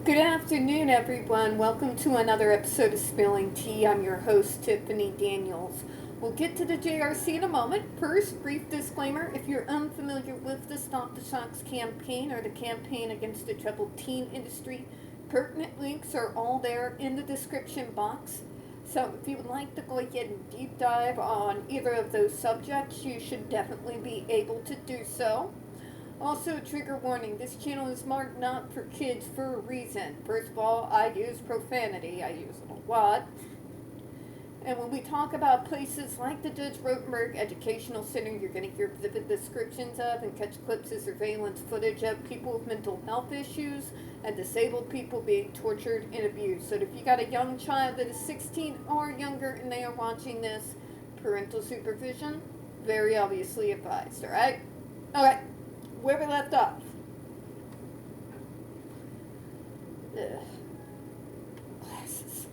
Good afternoon, everyone. Welcome to another episode of Spilling Tea. I'm your host, Tiffany Daniels. We'll get to the JRC in a moment. First, brief disclaimer. If you're unfamiliar with the Stop the Shocks campaign or the campaign against the troubled teen industry, pertinent links are all there in the description box. So if you would like to go ahead and deep dive on either of those subjects, you should definitely be able to do so. Also, trigger warning, this channel is marked not for kids for a reason. First of all, I use profanity. I use it a lot. And when we talk about places like the Judge Rotenberg Educational Center, you're going to hear vivid descriptions of and catch clips of surveillance footage of people with mental health issues and disabled people being tortured and abused. So if you got a young child that is 16 or younger and they are watching this, parental supervision, very obviously advised, alright? Alright. Where we left off. Glasses.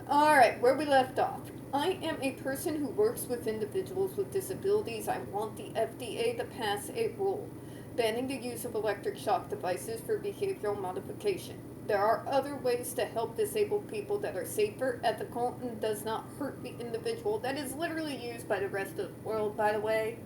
Alright, where we left off. I am a person who works with individuals with disabilities. I want the FDA to pass a rule banning the use of electric shock devices for behavioral modification. There are other ways to help disabled people that are safer, ethical, and does not hurt the individual. That is literally used by the rest of the world, by the way.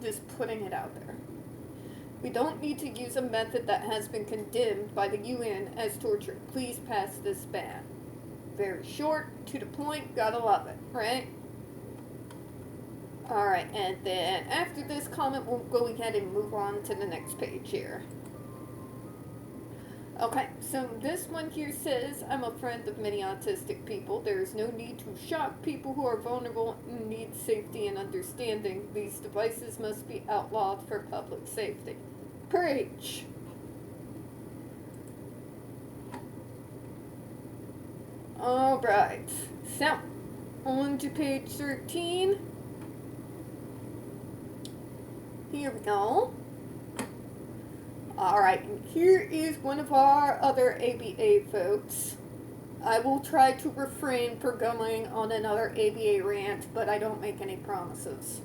Just putting it out there. We don't need to use a method that has been condemned by the UN as torture. Please pass this ban. Very short, to the point, gotta love it, right? Alright, and then after this comment, we'll go ahead and move on to the next page here. Okay, so this one here says, I'm a friend of many autistic people. There is no need to shock people who are vulnerable and need safety and understanding. These devices must be outlawed for public safety. Preach! Alright, so, on to page 13. Here we go. Alright, and here is one of our other ABA folks. I will try to refrain from going on another ABA rant, but I don't make any promises.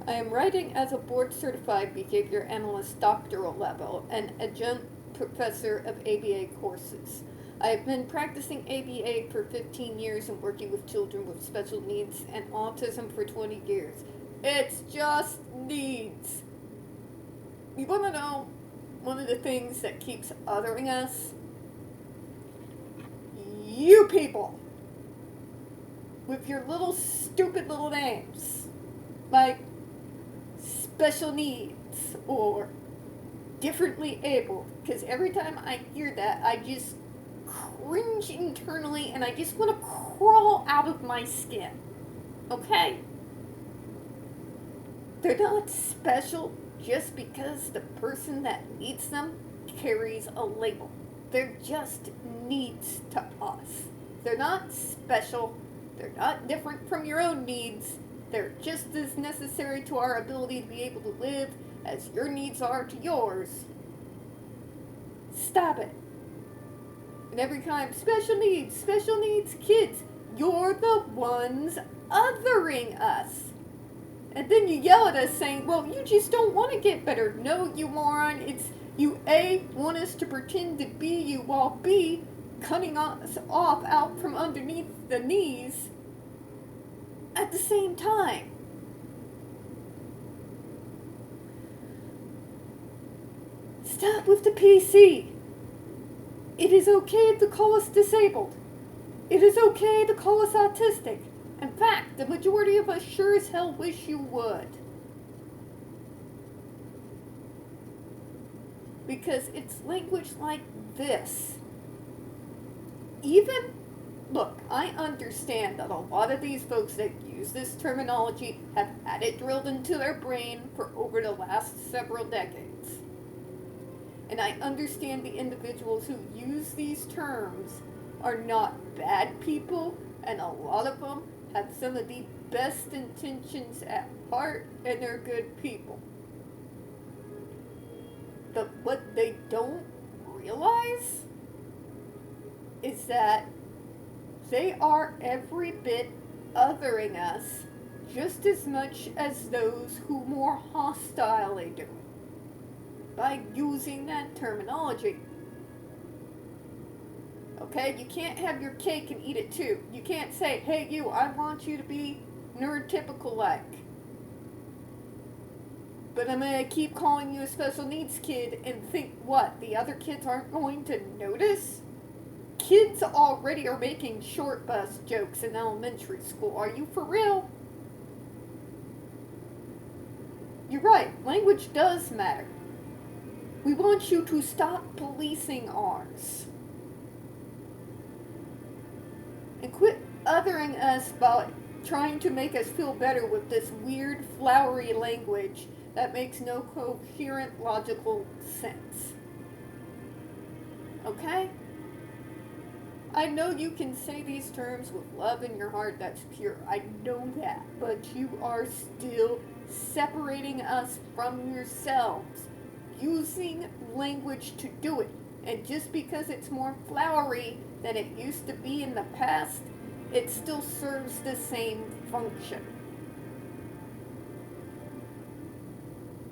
I am writing as a board-certified behavior analyst doctoral level and adjunct professor of ABA courses. I have been practicing ABA for 15 years and working with children with special needs and autism for 20 years. It's just needs. You want to know one of the things that keeps othering us? You people with your little stupid little names like special needs or differently able, because every time I hear that I just cringe internally and I just want to crawl out of my skin. Okay? They're not special just because the person that needs them carries a label. They're just needs to us. They're not special. They're not different from your own needs. They're just as necessary to our ability to be able to live as your needs are to yours. Stop it. And every time, special needs, kids, you're the ones othering us. And then you yell at us saying, well, you just don't want to get better. No, you moron. It's you, A, want us to pretend to be you, while B, cutting us off out from underneath the knees at the same time. Stop with the PC. It is okay to call us disabled. It is okay to call us autistic. In fact, the majority of us sure as hell wish you would. Because it's language like this. Even, look, I understand that a lot of these folks that use this terminology have had it drilled into their brain for over the last several decades. And I understand the individuals who use these terms are not bad people, and a lot of them have some of the best intentions at heart, and they're good people. But what they don't realize is that they are every bit othering us just as much as those who more hostilely do it. by using that terminology. Okay, you can't have your cake and eat it too. You can't say, hey you, I want you to be neurotypical-like, but I'm going to keep calling you a special needs kid and think what? The other kids aren't going to notice? Kids already are making short bus jokes in elementary school. Are you for real? You're right, language does matter. We want you to stop policing ours. And quit othering us by trying to make us feel better with this weird, flowery language that makes no coherent, logical sense. Okay? I know you can say these terms with love in your heart that's pure. I know that. But you are still separating us from yourselves, using language to do it. And just because it's more flowery than it used to be in the past, it still serves the same function.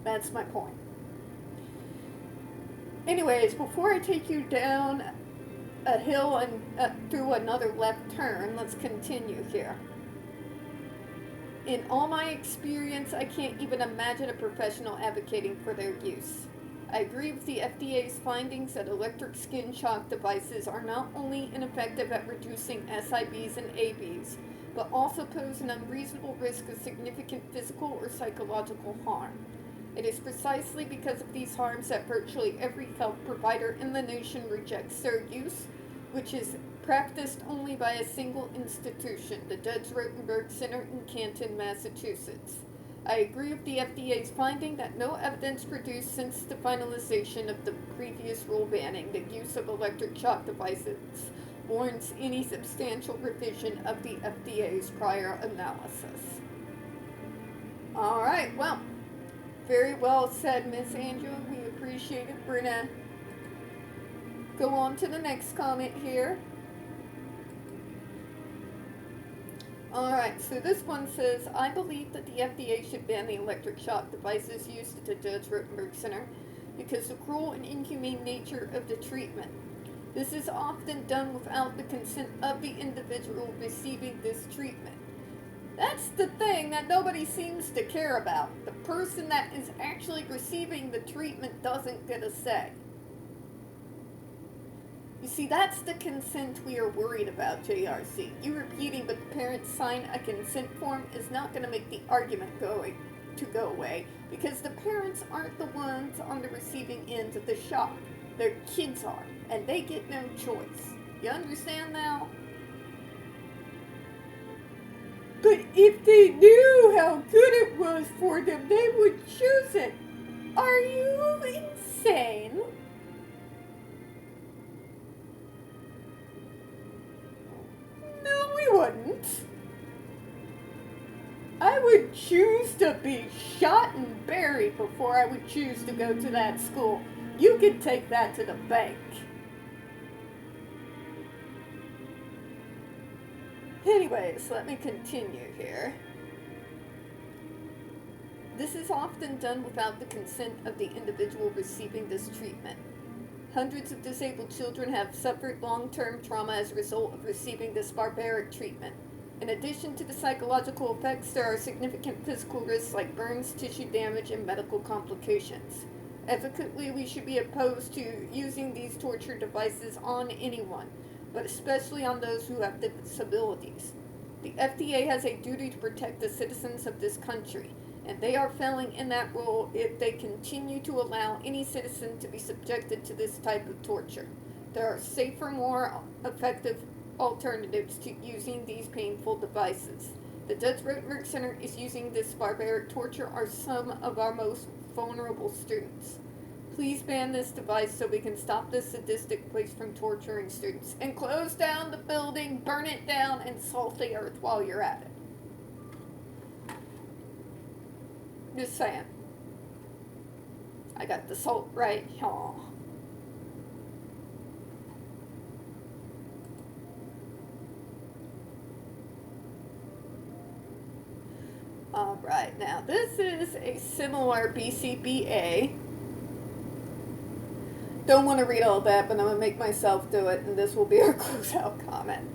That's my point. Anyways, before I take you down a hill and through another left turn, let's continue here. In all my experience, I can't even imagine a professional advocating for their use. I agree with the FDA's findings that electric skin shock devices are not only ineffective at reducing SIBs and ABs, but also pose an unreasonable risk of significant physical or psychological harm. It is precisely because of these harms that virtually every health provider in the nation rejects their use, which is practiced only by a single institution, the Judge Rotenberg Center in Canton, Massachusetts. I agree with the FDA's finding that no evidence produced since the finalization of the previous rule banning the use of electric shock devices warrants any substantial revision of the FDA's prior analysis. Alright, well, very well said, Miss Angela. We appreciate it. We're gonna go on to the next comment here. Alright, so this one says, I believe that the FDA should ban the electric shock devices used at the Judge Rotenberg Center because the cruel and inhumane nature of the treatment. This is often done without the consent of the individual receiving this treatment. That's the thing that nobody seems to care about. The person that is actually receiving the treatment doesn't get a say. You see, that's the consent we are worried about, JRC. You repeating but the parents sign a consent form is not going to make the argument go away, because the parents aren't the ones on the receiving end of the shock. Their kids are, and they get no choice. You understand now? But if they knew how good it was for them, they would choose it. Are you insane? No, we wouldn't. I would choose to be shot and buried before I would choose to go to that school. You can take that to the bank. Anyways, let me continue here. This is often done without the consent of the individual receiving this treatment. Hundreds of disabled children have suffered long-term trauma as a result of receiving this barbaric treatment. In addition to the psychological effects, there are significant physical risks like burns, tissue damage, and medical complications. Ethically, we should be opposed to using these torture devices on anyone, but especially on those who have disabilities. The FDA has a duty to protect the citizens of this country, and they are failing in that role if they continue to allow any citizen to be subjected to this type of torture. There are safer, more effective alternatives to using these painful devices. The Judge Rotenberg Center is using this barbaric torture on some of our most vulnerable students. Please ban this device so we can stop this sadistic place from torturing students. And close down the building, burn it down, and salt the earth while you're at it. Just saying. I got the salt right here. Alright, now this is a similar BCBA. Don't want to read all that, but I'm going to make myself do it, and this will be our closeout comment.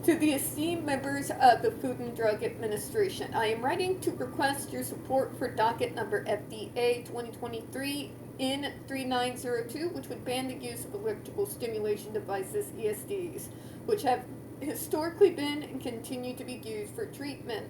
To the esteemed members of the Food and Drug Administration, I am writing to request your support for docket number FDA 2023 N3902, which would ban the use of electrical stimulation devices, ESDs, which have historically been and continue to be used for treatment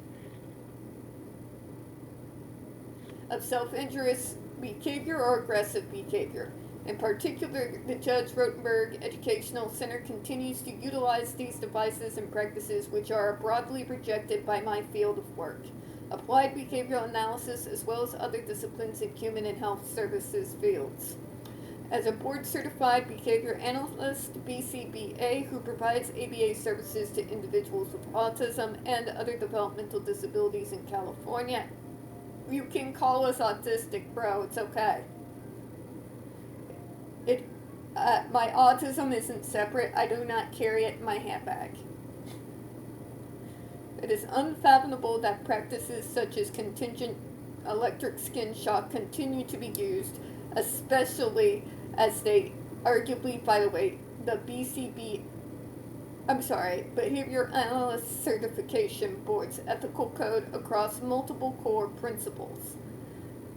of self-injurious behavior or aggressive behavior. In particular, the Judge Rotenberg Educational Center continues to utilize these devices and practices which are broadly rejected by my field of work, applied behavioral analysis, as well as other disciplines in human and health services fields. As a board-certified behavior analyst, BCBA, who provides ABA services to individuals with autism and other developmental disabilities in California, you can call us autistic, bro. It's okay. My autism isn't separate. I do not carry it in my handbag. It is unfathomable that practices such as contingent electric skin shock continue to be used, especially as they arguably violate the Behavior Analyst Certification Board's ethical code across multiple core principles.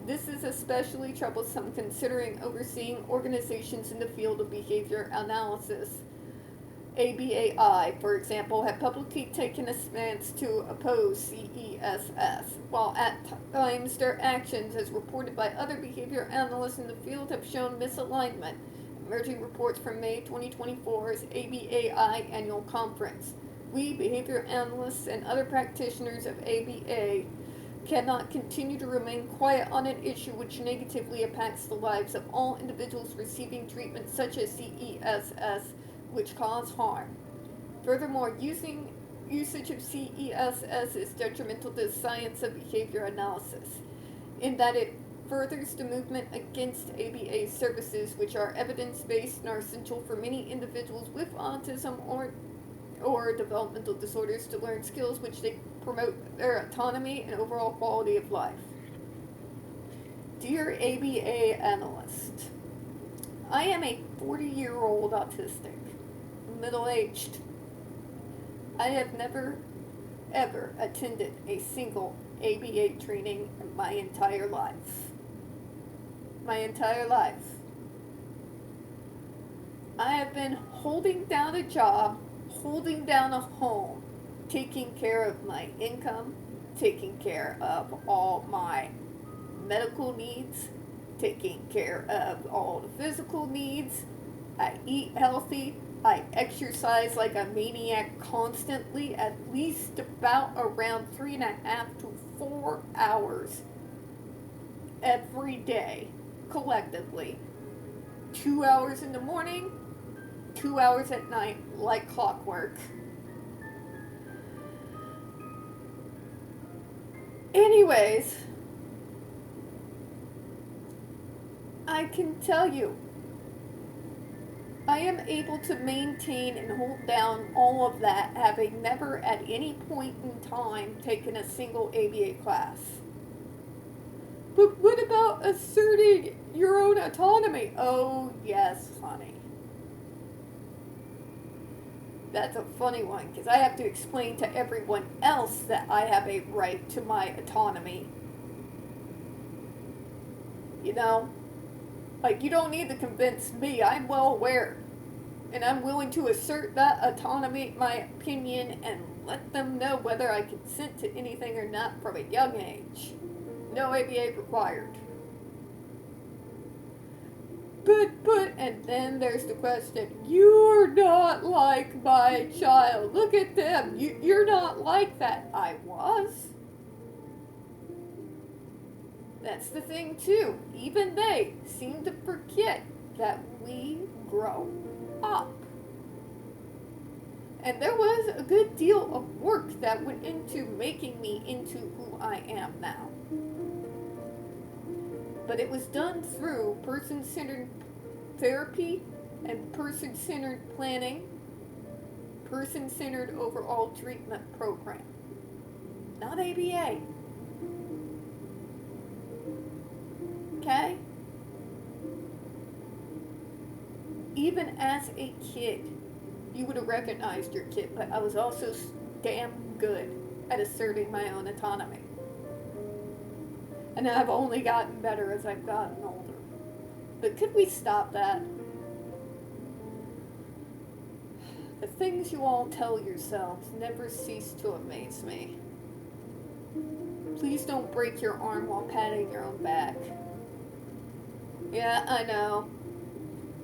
This is especially troublesome considering overseeing organizations in the field of behavior analysis. ABAI, for example, have publicly taken a stance to oppose CESS, while at times their actions, as reported by other behavior analysts in the field, have shown misalignment. Emerging reports from May 2024's ABAI annual conference. We, behavior analysts and other practitioners of ABA, cannot continue to remain quiet on an issue which negatively impacts the lives of all individuals receiving treatment such as CESS, which cause harm. Furthermore, usage of CESS is detrimental to the science of behavior analysis, in that it furthers the movement against ABA services, which are evidence-based and are essential for many individuals with autism or developmental disorders to learn skills which they promote their autonomy and overall quality of life. Dear ABA analyst, I am a 40-year-old autistic, middle-aged. I have never, ever attended a single ABA training in my entire life. My entire life. I have been holding down a job, holding down a home, taking care of my income, taking care of all my medical needs, taking care of all the physical needs. I eat healthy. I exercise like a maniac constantly, at least about around 3.5 to 4 hours every day, collectively. 2 hours in the morning, 2 hours at night, like clockwork. Anyways, I can tell you, I am able to maintain and hold down all of that, having never at any point in time taken a single ABA class. But what about asserting your own autonomy? Oh, yes, honey. That's a funny one, because I have to explain to everyone else that I have a right to my autonomy. You know? Like, you don't need to convince me. I'm well aware. And I'm willing to assert that autonomy, my opinion, and let them know whether I consent to anything or not from a young age. No ABA required. But, and then there's the question, you're not like my child. Look at them. You're not like that. I was. That's the thing, too. Even they seem to forget that we grow up. And there was a good deal of work that went into making me into who I am now. But it was done through person-centered therapy and person-centered planning, person-centered overall treatment program. Not ABA. Okay? even as a kid, you would have recognized your kid, but I was also damn good at asserting my own autonomy. And I've only gotten better as I've gotten older. But could we stop that? The things you all tell yourselves never cease to amaze me. Please don't break your arm while patting your own back. Yeah, I know.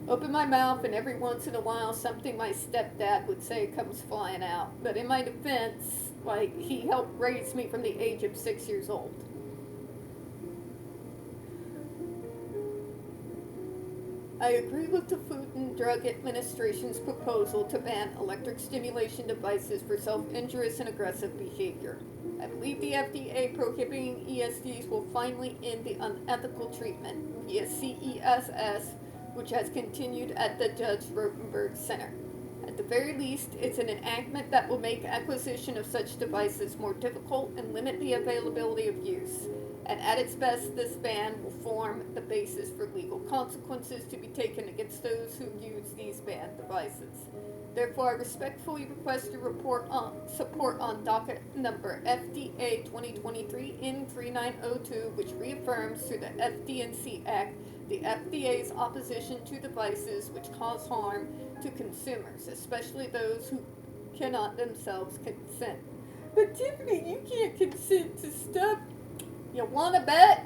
Open my mouth and every once in a while something my stepdad would say comes flying out. But in my defense, he helped raise me from the age of 6 years old. I agree with the Food and Drug Administration's proposal to ban electric stimulation devices for self-injurious and aggressive behavior. I believe the FDA prohibiting ESDs will finally end the unethical treatment via CESS, which has continued at the Judge Rotenberg Center. At the very least, it's an enactment that will make acquisition of such devices more difficult and limit the availability of use. And at its best, this ban will form the basis for legal consequences to be taken against those who use these banned devices. Therefore, I respectfully request your support on docket number FDA 2023 N3902, which reaffirms through the FD&C Act the FDA's opposition to devices which cause harm to consumers, especially those who cannot themselves consent. But Tiffany, you can't consent to stuff. You wanna bet?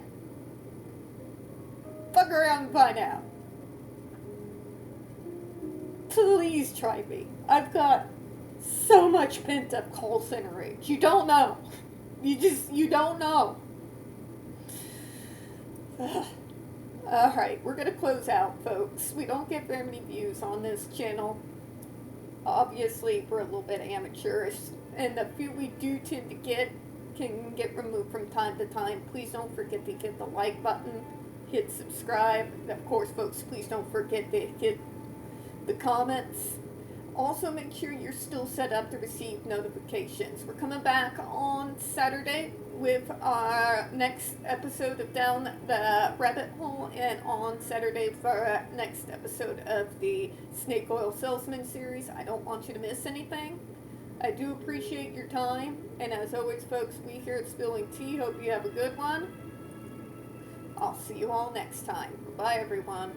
Fuck around and find out. Please try me. I've got so much pent up call center rage. You don't know. You don't know. Alright, we're gonna close out, folks. We don't get very many views on this channel. Obviously, we're a little bit amateurish, and the few we do tend to get can get removed from time to time. Please don't forget to hit the like button, hit subscribe. Of course, folks, please don't forget to hit the comments. Also, make sure you're still set up to receive notifications. We're coming back on Saturday with our next episode of Down the Rabbit Hole, and on Saturday for our next episode of the Snake Oil Salesman series. I don't want you to miss anything. I do appreciate your time, and as always, folks, we here at Spilling Tea hope you have a good one. I'll see you all next time. Bye, everyone.